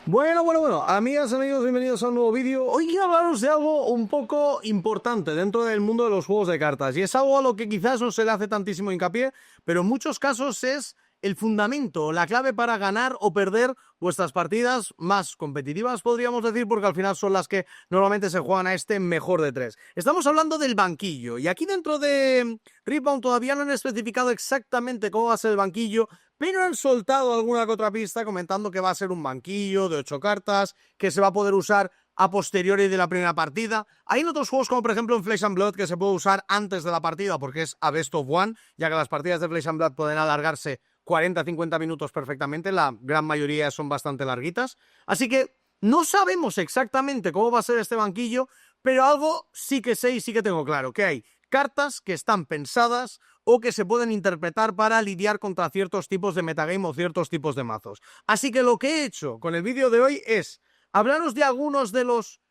Bueno, amigas, amigos, bienvenidos a un nuevo vídeo. Hoy quiero hablaros de algo un poco importante dentro del mundo de los juegos de cartas, y es algo a lo que quizás no se le hace tantísimo hincapié, pero en muchos casos es el fundamento, la clave para ganar o perder vuestras partidas más competitivas, podríamos decir, porque al final son las que normalmente se juegan a este mejor de tres. Estamos hablando del banquillo, y aquí dentro de Riftbound todavía no han especificado exactamente cómo va a ser el banquillo, pero han soltado alguna que otra pista comentando que va a ser un banquillo de 8 cartas, que se va a poder usar a posteriori de la primera partida. Hay en otros juegos, como por ejemplo en Flesh and Blood, que se puede usar antes de la partida porque es a best of one, ya que las partidas de Flesh and Blood pueden alargarse 40-50 minutos perfectamente, la gran mayoría son bastante larguitas. Así que no sabemos exactamente cómo va a ser este banquillo, pero algo sí que sé y sí que tengo claro, que hay cartas que están pensadas o que se pueden interpretar para lidiar contra ciertos tipos de metagame o ciertos tipos de mazos. Así que lo que he hecho con el vídeo de hoy es hablaros de algunos de los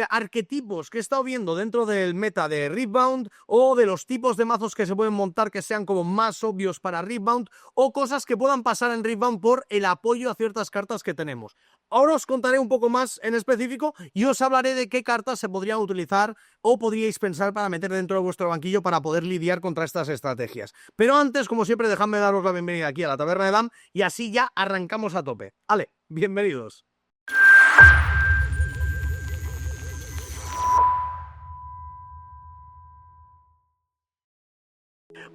arquetipos que he estado viendo dentro del meta de Riftbound, o de los tipos de mazos que se pueden montar que sean como más obvios para Riftbound, o cosas que puedan pasar en Riftbound por el apoyo a ciertas cartas que tenemos. Ahora os contaré un poco más en específico y os hablaré de qué cartas se podrían utilizar o podríais pensar para meter dentro de vuestro banquillo para poder lidiar contra estas estrategias. Pero antes, como siempre, dejadme daros la bienvenida aquí a la Taberna de Dam y así ya arrancamos a tope. Ale, bienvenidos.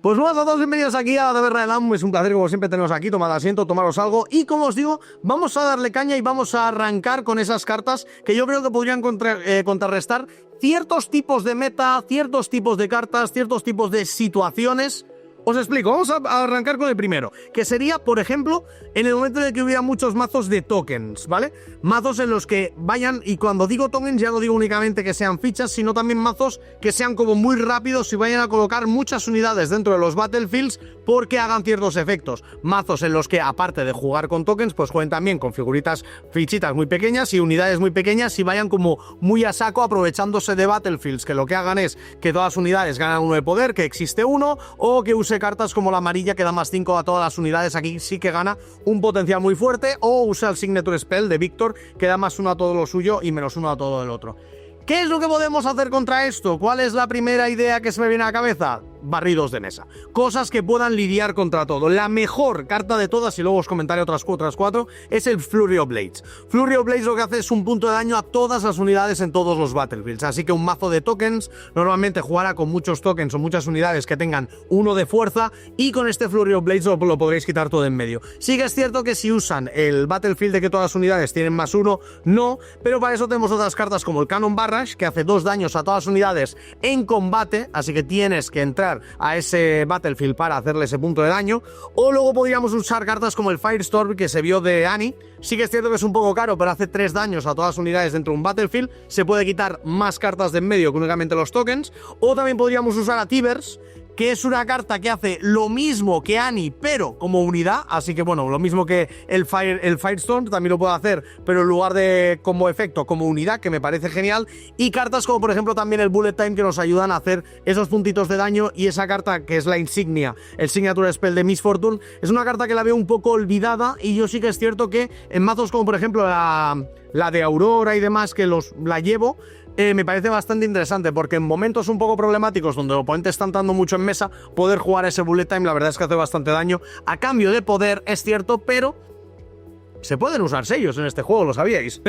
Pues buenas a todos, bienvenidos aquí a la Taberna de Dam. Es un placer, como siempre, teneros aquí. Tomad asiento, tomaros algo. Y como os digo, vamos a darle caña y vamos a arrancar con esas cartas que yo creo que podrían contrarrestar ciertos tipos de meta, ciertos tipos de cartas, ciertos tipos de situaciones. Os explico, vamos a arrancar con el primero, que sería, por ejemplo, en el momento en el que hubiera muchos mazos de tokens, ¿vale? Mazos en los que vayan, y cuando digo tokens ya no digo únicamente que sean fichas, sino también mazos que sean como muy rápidos y vayan a colocar muchas unidades dentro de los battlefields porque hagan ciertos efectos. Mazos en los que, aparte de jugar con tokens, pues jueguen también con figuritas, fichitas muy pequeñas y unidades muy pequeñas y vayan como muy a saco aprovechándose de battlefields, que lo que hagan es que todas las unidades ganan 1 de poder, que existe 1, o que use cartas como la amarilla que da más 5 a todas las unidades, aquí sí que gana un potencial muy fuerte, o usa el Signature Spell de Victor que da más 1 a todo lo suyo y menos 1 a todo el otro. ¿Qué es lo que podemos hacer contra esto? ¿Cuál es la primera idea que se me viene a la cabeza? Barridos de mesa. Cosas que puedan lidiar contra todo. La mejor carta de todas, y luego os comentaré otras 4, es el Flurry of Blades. Flurry of Blades lo que hace es un punto de daño a todas las unidades en todos los battlefields. Así que un mazo de tokens normalmente jugará con muchos tokens o muchas unidades que tengan 1 de fuerza, y con este Flurry of Blades lo podréis quitar todo en medio. Sí que es cierto que si usan el battlefield de que todas las unidades tienen más 1, no, pero para eso tenemos otras cartas como el Cannon Barrage, que hace 2 daños a todas las unidades en combate, así que tienes que entrar a ese battlefield para hacerle ese punto de daño. O luego podríamos usar cartas como el Firestorm, que se vio de Annie. Sí que es cierto que es un poco caro, pero hace 3 daños a todas las unidades dentro de un battlefield. Se puede quitar más cartas de en medio que únicamente los tokens. O también podríamos usar a Tivers, que es una carta que hace lo mismo que Annie, pero como unidad. Así que bueno, lo mismo que el Firestorm, también lo puede hacer, pero en lugar de como efecto, como unidad, que me parece genial. Y cartas como por ejemplo también el Bullet Time, que nos ayudan a hacer esos puntitos de daño. Y esa carta que es la insignia, el Signature Spell de Miss Fortune, es una carta que la veo un poco olvidada, y yo sí que es cierto que en mazos como por ejemplo la de Aurora y demás, que la llevo, me parece bastante interesante, porque en momentos un poco problemáticos donde el oponente está entrando mucho en mesa, poder jugar ese Bullet Time la verdad es que hace bastante daño a cambio de poder, es cierto, pero se pueden usar sellos en este juego, ¿lo sabíais?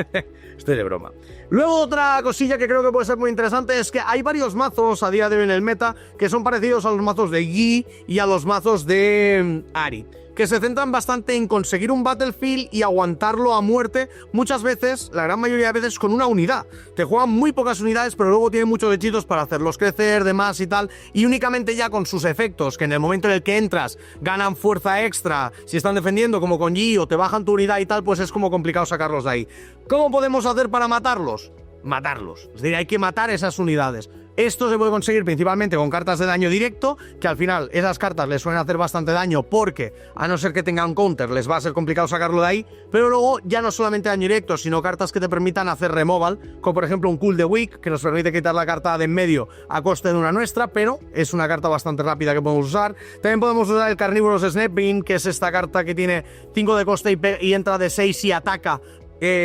Estoy de broma. Luego otra cosilla que creo que puede ser muy interesante es que hay varios mazos a día de hoy en el meta que son parecidos a los mazos de Yi y a los mazos de Ahri, que se centran bastante en conseguir un battlefield y aguantarlo a muerte, muchas veces, la gran mayoría de veces, con una unidad. Te juegan muy pocas unidades, pero luego tienen muchos hechitos para hacerlos crecer, demás y tal, y únicamente ya con sus efectos, que en el momento en el que entras ganan fuerza extra, si están defendiendo como con Yi, o te bajan tu unidad y tal, pues es como complicado sacarlos de ahí. ¿Cómo podemos hacer para matarlos? Matarlos. Es decir, hay que matar esas unidades. Esto se puede conseguir principalmente con cartas de daño directo, que al final esas cartas les suelen hacer bastante daño porque, a no ser que tengan counter, les va a ser complicado sacarlo de ahí, pero luego ya no solamente daño directo, sino cartas que te permitan hacer removal, como por ejemplo un Cool the Weak, que nos permite quitar la carta de en medio a coste de una nuestra, pero es una carta bastante rápida que podemos usar. También podemos usar el Carnivorous Snapping, que es esta carta que tiene 5 de coste y entra de 6 y ataca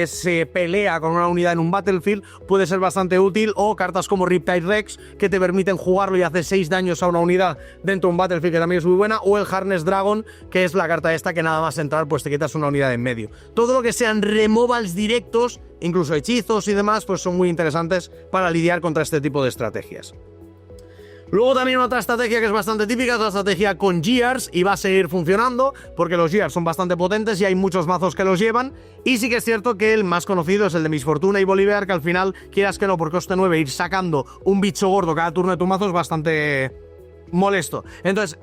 se pelea con una unidad en un battlefield, puede ser bastante útil, o cartas como Riptide Rex, que te permiten jugarlo y hace 6 daños a una unidad dentro de un battlefield, que también es muy buena, o el Harness Dragon, que es la carta esta que nada más entrar pues te quitas una unidad en medio. Todo lo que sean removals directos, incluso hechizos y demás, pues son muy interesantes para lidiar contra este tipo de estrategias. Luego también otra estrategia que es bastante típica es la estrategia con Gears, y va a seguir funcionando porque los Gears son bastante potentes y hay muchos mazos que los llevan, y sí que es cierto que el más conocido es el de Miss Fortuna y Bolívar, que al final, quieras que no, por coste 9 ir sacando un bicho gordo cada turno de tu mazo es bastante molesto. Entonces,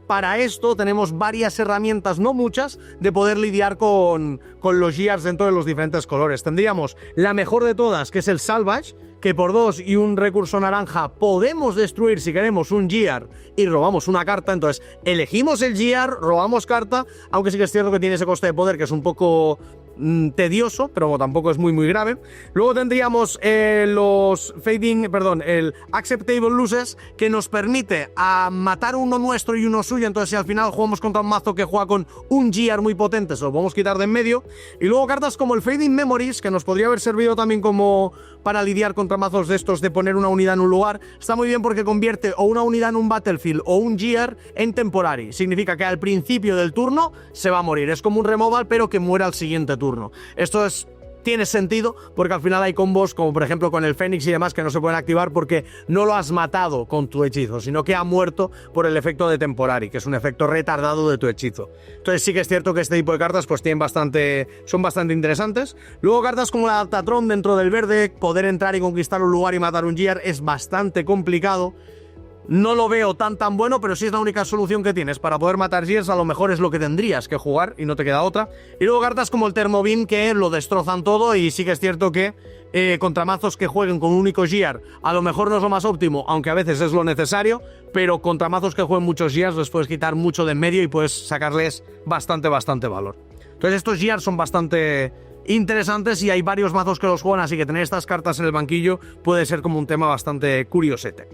para esto tenemos varias herramientas, no muchas, de poder lidiar con los Gears dentro de los diferentes colores. Tendríamos la mejor de todas, que es el Salvage, que por 2 y un recurso naranja podemos destruir si queremos un Gear y robamos una carta. Entonces elegimos el Gear, robamos carta, aunque sí que es cierto que tiene ese coste de poder que es un poco tedioso, pero tampoco es muy grave. Luego tendríamos el Acceptable Losses, que nos permite matar uno nuestro y uno suyo. Entonces si al final jugamos contra un mazo que juega con un Gear muy potente, se lo podemos quitar de en medio. Y luego cartas como el Fading Memories, que nos podría haber servido también como para lidiar contra mazos de estos de poner una unidad en un lugar. Está muy bien porque convierte o una unidad en un battlefield o un Gear en temporary. Significa que al principio del turno se va a morir. Es como un removal, pero que muera al siguiente turno. Esto tiene sentido porque al final hay combos como por ejemplo con el Fénix y demás que no se pueden activar porque no lo has matado con tu hechizo, sino que ha muerto por el efecto de temporary, que es un efecto retardado de tu hechizo. Entonces sí que es cierto que este tipo de cartas pues son bastante interesantes. Luego cartas como la Adaptatron dentro del verde, poder entrar y conquistar un lugar y matar un Gear es bastante complicado. No lo veo tan bueno, pero si es la única solución que tienes para poder matar Gears, a lo mejor es lo que tendrías que jugar y no te queda otra. Y luego cartas como el Thermobeam, que lo destrozan todo, y sí que es cierto que contra mazos que jueguen con un único Gear a lo mejor no es lo más óptimo, aunque a veces es lo necesario, pero contra mazos que jueguen muchos Gears les puedes quitar mucho de en medio y puedes sacarles bastante valor. Entonces estos Gears son bastante interesantes y hay varios mazos que los juegan, así que tener estas cartas en el banquillo puede ser como un tema bastante curiosete.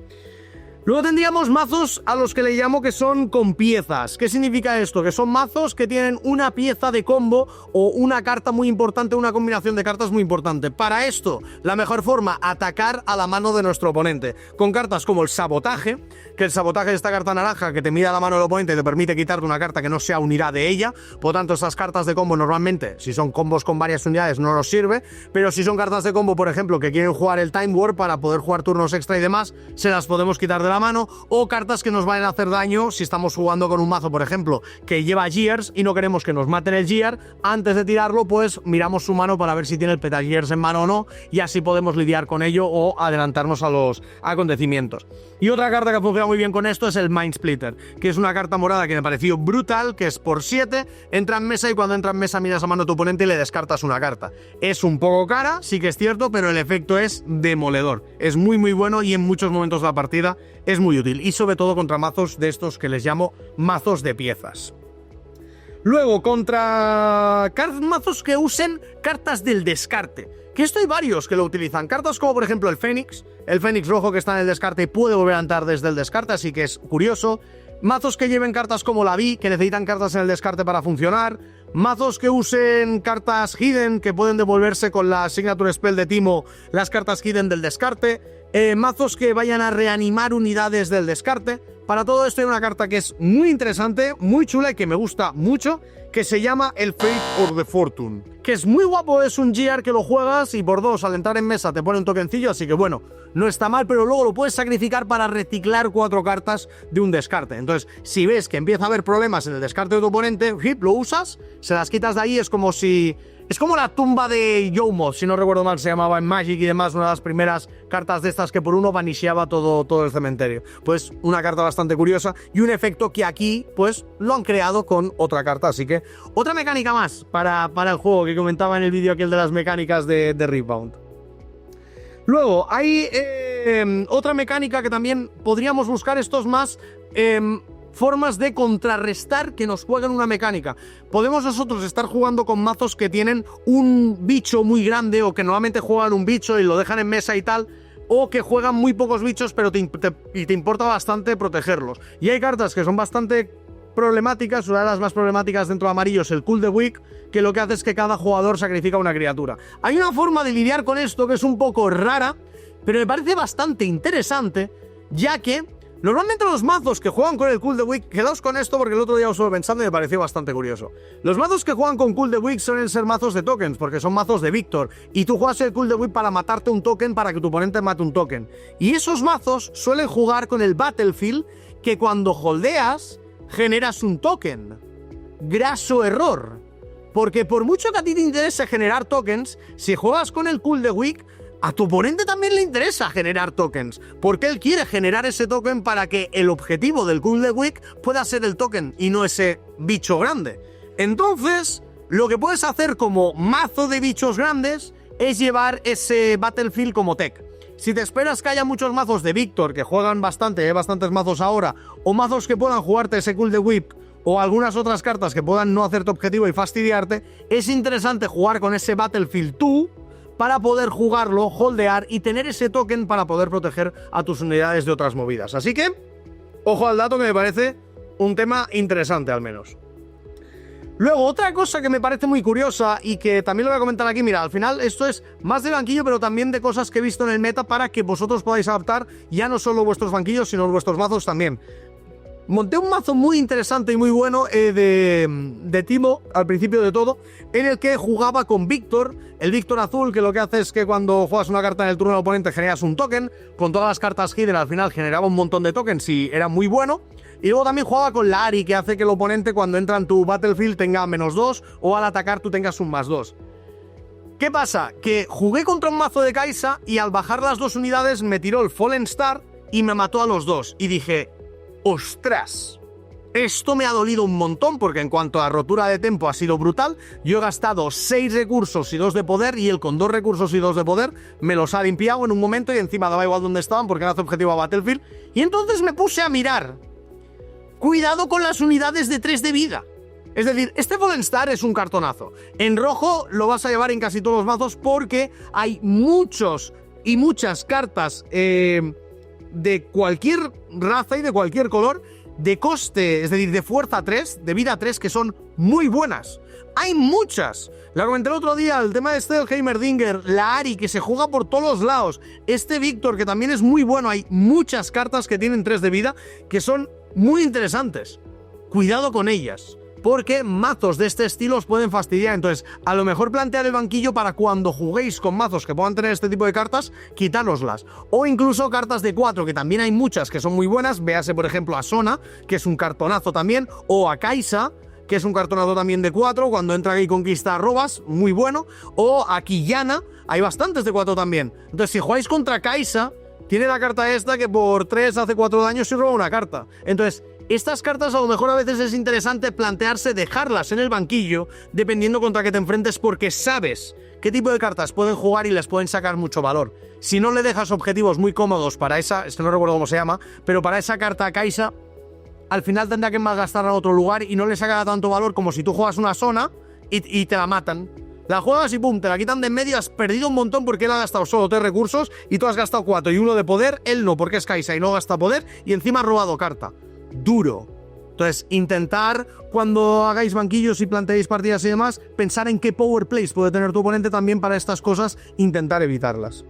Luego tendríamos mazos a los que le llamo que son con piezas. ¿Qué significa esto? Que son mazos que tienen una pieza de combo o una carta muy importante, una combinación de cartas muy importante. Para esto, la mejor forma, atacar a la mano de nuestro oponente. Con cartas como el Sabotaje, que el Sabotaje es esta carta naranja que te mira la mano del oponente y te permite quitarte una carta que no sea unidad de ella. Por tanto, estas cartas de combo normalmente, si son combos con varias unidades, no nos sirve. Pero si son cartas de combo, por ejemplo, que quieren jugar el Time War para poder jugar turnos extra y demás, se las podemos quitar de la mano, o cartas que nos vayan a hacer daño si estamos jugando con un mazo, por ejemplo, que lleva Gears y no queremos que nos maten el Gear. Antes de tirarlo, pues miramos su mano para ver si tiene el Petagears en mano o no, y así podemos lidiar con ello o adelantarnos a los acontecimientos. Y otra carta que funciona muy bien con esto es el Mind Splitter, que es una carta morada que me pareció brutal, que es por 7, entra en mesa y cuando entra en mesa miras a mano a tu oponente y le descartas una carta. Es un poco cara, sí que es cierto, pero el efecto es demoledor. Es muy bueno y en muchos momentos de la partida es muy útil, y sobre todo contra mazos de estos que les llamo mazos de piezas. Luego, contra mazos que usen cartas del descarte, que esto hay varios que lo utilizan. Cartas como por ejemplo el Fénix rojo que está en el descarte y puede volver a entrar desde el descarte, así que es curioso. Mazos que lleven cartas como la Vi, que necesitan cartas en el descarte para funcionar. Mazos que usen cartas Hidden, que pueden devolverse con la Signature Spell de Timo las cartas Hidden del descarte. Mazos que vayan a reanimar unidades del descarte. Para todo esto hay una carta que es muy interesante, muy chula y que me gusta mucho, que se llama el Fate or the Fortune, que es muy guapo. Es un Gear que lo juegas y por 2 al entrar en mesa te pone un tokencillo, así que bueno, no está mal, pero luego lo puedes sacrificar para reciclar 4 cartas de un descarte. Entonces, si ves que empieza a haber problemas en el descarte de tu oponente, lo usas, se las quitas de ahí. Es como la tumba de Yawmoth, si no recuerdo mal, se llamaba en Magic y demás, una de las primeras cartas de estas que por uno vanisheaba todo el cementerio. Pues una carta bastante curiosa y un efecto que aquí pues lo han creado con otra carta, así que otra mecánica más para el juego que comentaba en el vídeo aquel de las mecánicas de Riftbound. Luego hay otra mecánica que también podríamos buscar, estos más formas de contrarrestar que nos jueguen una mecánica. Podemos nosotros estar jugando con mazos que tienen un bicho muy grande o que normalmente juegan un bicho y lo dejan en mesa y tal, o que juegan muy pocos bichos pero te importa bastante protegerlos. Y hay cartas que son bastante problemáticas, una de las más problemáticas dentro de amarillo es el Cool the Weak, que lo que hace es que cada jugador sacrifica una criatura. Hay una forma de lidiar con esto que es un poco rara, pero me parece bastante interesante, ya que normalmente los mazos que juegan con el Cool the Weak, quedaos con esto porque el otro día os estuve pensando y me pareció bastante curioso. Los mazos que juegan con Cool the Weak suelen ser mazos de tokens, porque son mazos de Victor, y tú juegas el Cool the Weak para matarte un token para que tu oponente mate un token. Y esos mazos suelen jugar con el Battlefield, que cuando holdeas, generas un token. Graso error. Porque por mucho que a ti te interese generar tokens, si juegas con el Cool the Weak, a tu oponente también le interesa generar tokens, porque él quiere generar ese token para que el objetivo del Cool the Weak pueda ser el token y no ese bicho grande. Entonces, lo que puedes hacer como mazo de bichos grandes es llevar ese Battlefield como tech. Si te esperas que haya muchos mazos de Victor que juegan bastante, hay bastantes mazos ahora, o mazos que puedan jugarte ese Cool the Weak, o algunas otras cartas que puedan no hacerte objetivo y fastidiarte, es interesante jugar con ese Battlefield 2 para poder jugarlo, holdear y tener ese token para poder proteger a tus unidades de otras movidas. Así que, ojo al dato, que me parece un tema interesante al menos. Luego, otra cosa que me parece muy curiosa y que también lo voy a comentar aquí, mira, al final esto es más de banquillo, pero también de cosas que he visto en el meta para que vosotros podáis adaptar ya no solo vuestros banquillos, sino vuestros mazos también. Monté un mazo muy interesante y muy bueno de Timo, al principio de todo, en el que jugaba con Victor, el Victor azul, que lo que hace es que cuando juegas una carta en el turno del oponente generas un token, con todas las cartas Hidden al final generaba un montón de tokens y era muy bueno, y luego también jugaba con la Ahri, que hace que el oponente cuando entra en tu Battlefield tenga -2, o al atacar tú tengas un +2. ¿Qué pasa? Que jugué contra un mazo de Kai'Sa y al bajar las dos unidades me tiró el Fallen Star y me mató a los dos, y dije: ¡ostras! Esto me ha dolido un montón porque en cuanto a rotura de tempo ha sido brutal. Yo he gastado 6 recursos y 2 de poder y él con 2 recursos y 2 de poder me los ha limpiado en un momento y encima daba igual donde estaban porque era objetivo a Battlefield. Y entonces me puse a mirar. Cuidado con las unidades de 3 de vida. Es decir, este Fallen Star es un cartonazo. En rojo lo vas a llevar en casi todos los mazos porque hay muchos y muchas cartas de cualquier raza y de cualquier color, de coste, es decir, de fuerza 3, de vida 3, que son muy buenas. Hay muchas. La comenté el otro día, el tema de este del Heimerdinger, la Ahri, que se juega por todos los lados, este Victor, que también es muy bueno. Hay muchas cartas que tienen 3 de vida, que son muy interesantes. Cuidado con ellas, porque mazos de este estilo os pueden fastidiar. Entonces, a lo mejor plantear el banquillo para cuando juguéis con mazos que puedan tener este tipo de cartas, quitároslas. O incluso cartas de 4, que también hay muchas que son muy buenas. Véase, por ejemplo, a Sona, que es un cartonazo también, o a Kai'Sa, que es un cartonazo también de 4, cuando entra y conquista robas, muy bueno. O a Quillana, hay bastantes de 4 también. Entonces, si jugáis contra Kai'Sa, tiene la carta esta que por 3 hace 4 daños y roba una carta. Entonces, estas cartas a lo mejor a veces es interesante plantearse dejarlas en el banquillo dependiendo contra qué te enfrentes, porque sabes qué tipo de cartas pueden jugar y les pueden sacar mucho valor. Si no le dejas objetivos muy cómodos para esa, es que no recuerdo cómo se llama, pero para esa carta a Kai'Sa, al final tendrá que malgastarla en otro lugar y no le sacará tanto valor como si tú juegas una zona y te la matan. La juegas y pum, te la quitan de en medio, has perdido un montón porque él ha gastado solo 3 recursos y tú has gastado 4 y 1 de poder, él no, porque es Kai'Sa y no gasta poder y encima ha robado carta. Duro. Entonces, intentar, cuando hagáis banquillos y planteéis partidas y demás, pensar en qué power plays puede tener tu oponente también para estas cosas, intentar evitarlas.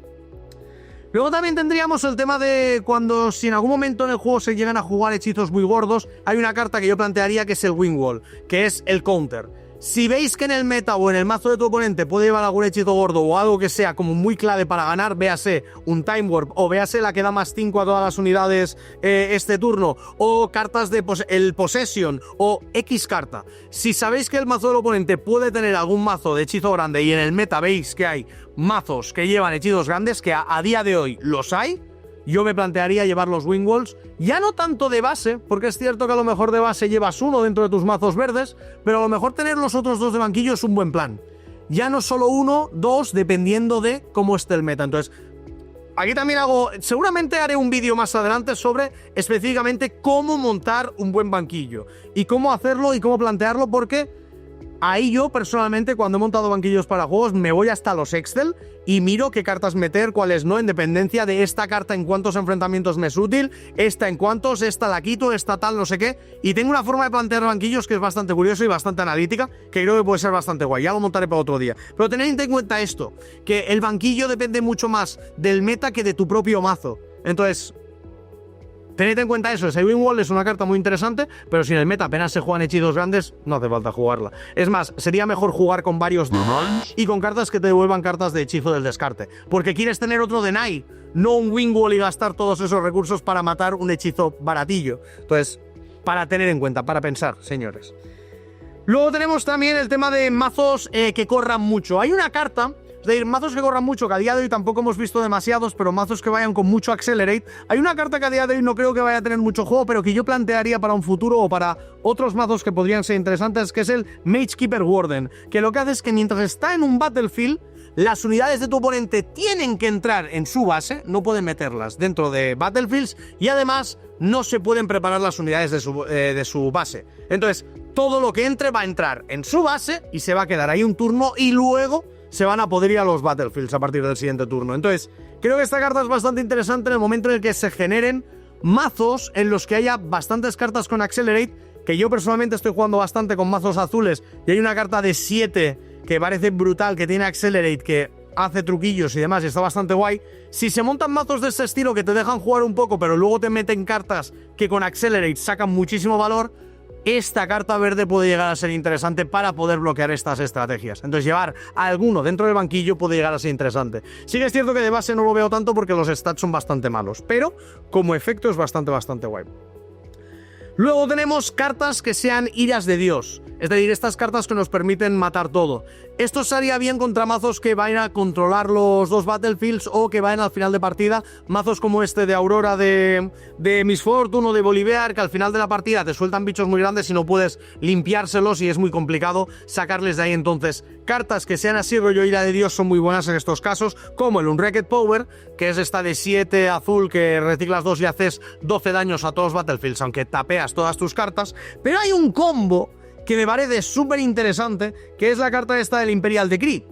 Luego también tendríamos el tema de cuando, si en algún momento en el juego se llegan a jugar hechizos muy gordos, hay una carta que yo plantearía que es el Wingwall, que es el counter. Si veis que en el meta o en el mazo de tu oponente puede llevar algún hechizo gordo o algo que sea como muy clave para ganar, véase un Time Warp o véase la que da +5 a todas las unidades este turno, o cartas de el Possession o X carta. Si sabéis que el mazo del oponente puede tener algún mazo de hechizo grande y en el meta veis que hay mazos que llevan hechizos grandes, que a día de hoy los hay, yo me plantearía llevar los Wingwalls, ya no tanto de base, porque es cierto que a lo mejor de base llevas uno dentro de tus mazos verdes, pero a lo mejor tener los otros 2 de banquillo es un buen plan. Ya no solo 1, 2, dependiendo de cómo esté el meta. Entonces, aquí también seguramente haré un vídeo más adelante sobre específicamente cómo montar un buen banquillo y cómo hacerlo y cómo plantearlo, porque ahí yo personalmente cuando he montado banquillos para juegos me voy hasta los Excel y miro qué cartas meter, cuáles no, en dependencia de esta carta en cuántos enfrentamientos me es útil, esta en cuántos, esta la quito, esta tal, no sé qué. Y tengo una forma de plantear banquillos que es bastante curiosa y bastante analítica, que creo que puede ser bastante guay. Ya lo montaré para otro día. Pero tened en cuenta esto, que el banquillo depende mucho más del meta que de tu propio mazo. Entonces, tened en cuenta eso. Ese Wall es una carta muy interesante, pero si en el meta apenas se juegan hechizos grandes, no hace falta jugarla. Es más, sería mejor jugar con varios Denies y con cartas que te devuelvan cartas de hechizo del descarte. Porque quieres tener otro Deny, no un Wall y gastar todos esos recursos para matar un hechizo baratillo. Entonces, para tener en cuenta, para pensar, señores. Luego tenemos también el tema de mazos que corran mucho. Hay una carta... Es decir, mazos que corran mucho, que a día de hoy tampoco hemos visto demasiados, pero mazos que vayan con mucho Accelerate. Hay una carta que a día de hoy no creo que vaya a tener mucho juego, pero que yo plantearía para un futuro o para otros mazos que podrían ser interesantes, que es el Magekeeper Warden, que lo que hace es que mientras está en un battlefield, las unidades de tu oponente tienen que entrar en su base, no pueden meterlas dentro de battlefields, y además no se pueden preparar las unidades de su base. Entonces, todo lo que entre va a entrar en su base y se va a quedar ahí un turno y luego se van a poder ir a los battlefields a partir del siguiente turno. Entonces, creo que esta carta es bastante interesante en el momento en el que se generen mazos en los que haya bastantes cartas con Accelerate, que yo personalmente estoy jugando bastante con mazos azules, y hay una carta de 7 que parece brutal, que tiene Accelerate, que hace truquillos y demás, y está bastante guay. Si se montan mazos de este estilo que te dejan jugar un poco, pero luego te meten cartas que con Accelerate sacan muchísimo valor, esta carta verde puede llegar a ser interesante para poder bloquear estas estrategias. Entonces llevar a alguno dentro del banquillo puede llegar a ser interesante. Sí que es cierto que de base no lo veo tanto porque los stats son bastante malos, pero como efecto es bastante guay. Luego tenemos cartas que sean iras de Dios, es decir, estas cartas que nos permiten matar todo. Esto se haría bien contra mazos que vayan a controlar los dos battlefields o que vayan al final de partida, mazos como este de Aurora de Miss Fortune o de Bolivar, que al final de la partida te sueltan bichos muy grandes y no puedes limpiárselos y es muy complicado sacarles de ahí. Entonces, cartas que sean así rollo ira de Dios son muy buenas en estos casos, como el Unwrecked Power, que es esta de 7 azul que reciclas 2 y haces 12 daños a todos los battlefields, aunque tapeas todas tus cartas. Pero hay un combo que me parece súper interesante, que es la carta esta del Imperial Decree.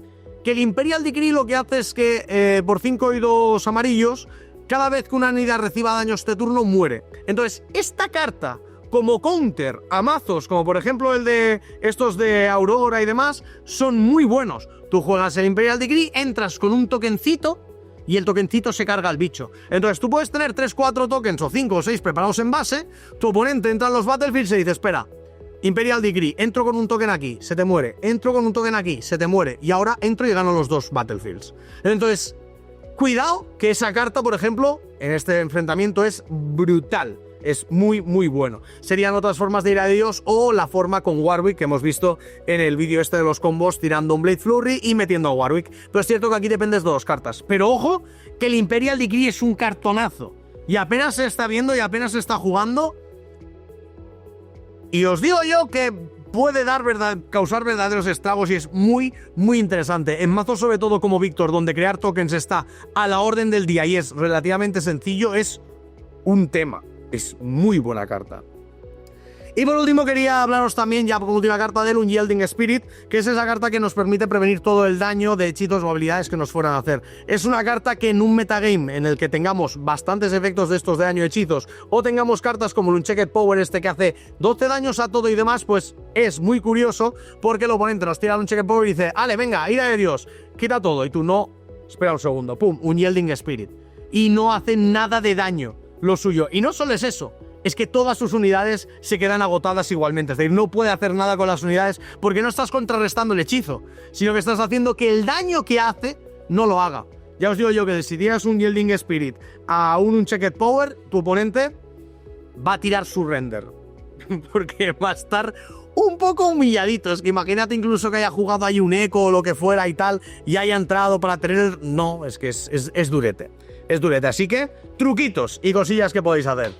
Que el Imperial Decree lo que hace es que por 5 y 2 amarillos, cada vez que una unidad reciba daño este turno, muere. Entonces, esta carta, como counter a mazos, como por ejemplo el de estos de Aurora y demás, son muy buenos. Tú juegas el Imperial Decree, entras con un tokencito y el tokencito se carga al bicho. Entonces tú puedes tener 3, 4 tokens o 5 o 6 preparados en base, tu oponente entra en los battlefields y dice, espera, Imperial Decree, entro con un token aquí, se te muere, entro con un token aquí, se te muere, y ahora entro y gano los dos battlefields. Entonces, cuidado que esa carta, por ejemplo, en este enfrentamiento es brutal. Es muy bueno. Serían otras formas de ir a Dios o la forma con Warwick que hemos visto en el vídeo este de los combos, tirando un Blade Flurry y metiendo a Warwick. Pero es cierto que aquí dependes de dos cartas. Pero ojo, que el Imperial Decree es un cartonazo. Y apenas se está viendo y apenas se está jugando. Y os digo yo que puede causar verdaderos estragos y es muy interesante. En mazos sobre todo como Víctor, donde crear tokens está a la orden del día y es relativamente sencillo, es un tema. Es muy buena carta. Y por último quería hablaros también, ya por última carta, del Unyielding Spirit, que es esa carta que nos permite prevenir todo el daño de hechizos o habilidades que nos fueran a hacer. Es una carta que en un metagame en el que tengamos bastantes efectos de estos de daño hechizos, o tengamos cartas como el Unchecked Power este que hace 12 daños a todo y demás, pues es muy curioso, porque el oponente nos tira el Unchecked Power y dice, ale, venga, ira de Dios, quita todo, y tú no, espera un segundo, pum, Unyielding Spirit. Y no hace nada de daño lo suyo. Y no solo es eso, es que todas sus unidades se quedan agotadas igualmente. Es decir, no puede hacer nada con las unidades porque no estás contrarrestando el hechizo, sino que estás haciendo que el daño que hace no lo haga. Ya os digo yo que si tiras un Yielding Spirit a un Unchecked Power, tu oponente va a tirar su render. Porque va a estar un poco humilladito. Es que imagínate incluso que haya jugado ahí un eco o lo que fuera y tal, y haya entrado para tener... No, es que es durete. Es durete. Así que, truquitos y cosillas que podéis hacer.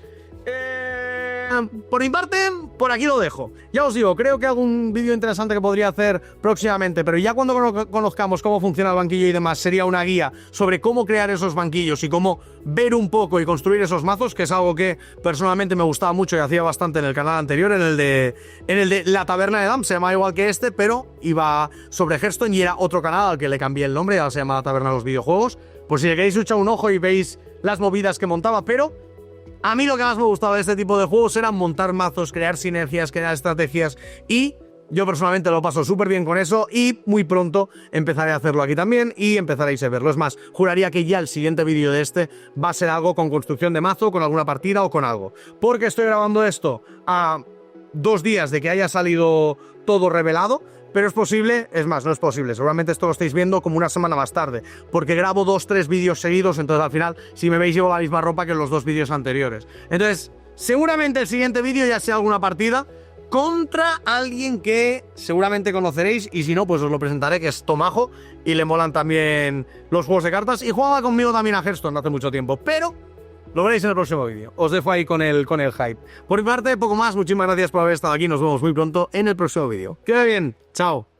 por mi parte, por aquí lo dejo. Ya os digo, creo que hago un vídeo interesante que podría hacer próximamente, pero ya cuando conozcamos cómo funciona el banquillo y demás, sería una guía sobre cómo crear esos banquillos y cómo ver un poco y construir esos mazos, que es algo que personalmente me gustaba mucho y hacía bastante en el canal anterior, en el de La Taberna de Dam. Se llama igual que este, pero iba sobre Hearthstone y era otro canal al que le cambié el nombre, ahora se llama La Taberna de los Videojuegos. Por si le queréis echar un ojo y veis las movidas que montaba, pero a mí lo que más me gustaba de este tipo de juegos era montar mazos, crear sinergias, crear estrategias, y yo personalmente lo paso súper bien con eso y muy pronto empezaré a hacerlo aquí también y empezaréis a verlo. Es más, juraría que ya el siguiente vídeo de este va a ser algo con construcción de mazo, con alguna partida o con algo. Porque estoy grabando esto a 2 días de que haya salido todo revelado, pero es posible, es más, no es posible, seguramente esto lo estáis viendo como una semana más tarde, porque grabo 2-3 vídeos seguidos, entonces al final, si me veis, llevo la misma ropa que en los 2 vídeos anteriores. Entonces, seguramente el siguiente vídeo ya sea alguna partida contra alguien que seguramente conoceréis, y si no, pues os lo presentaré, que es Tomajo, y le molan también los juegos de cartas, y jugaba conmigo también a Hearthstone hace mucho tiempo, pero lo veréis en el próximo vídeo. Os dejo ahí con el hype. Por mi parte, poco más. Muchísimas gracias por haber estado aquí. Nos vemos muy pronto en el próximo vídeo. Que vaya bien. Chao.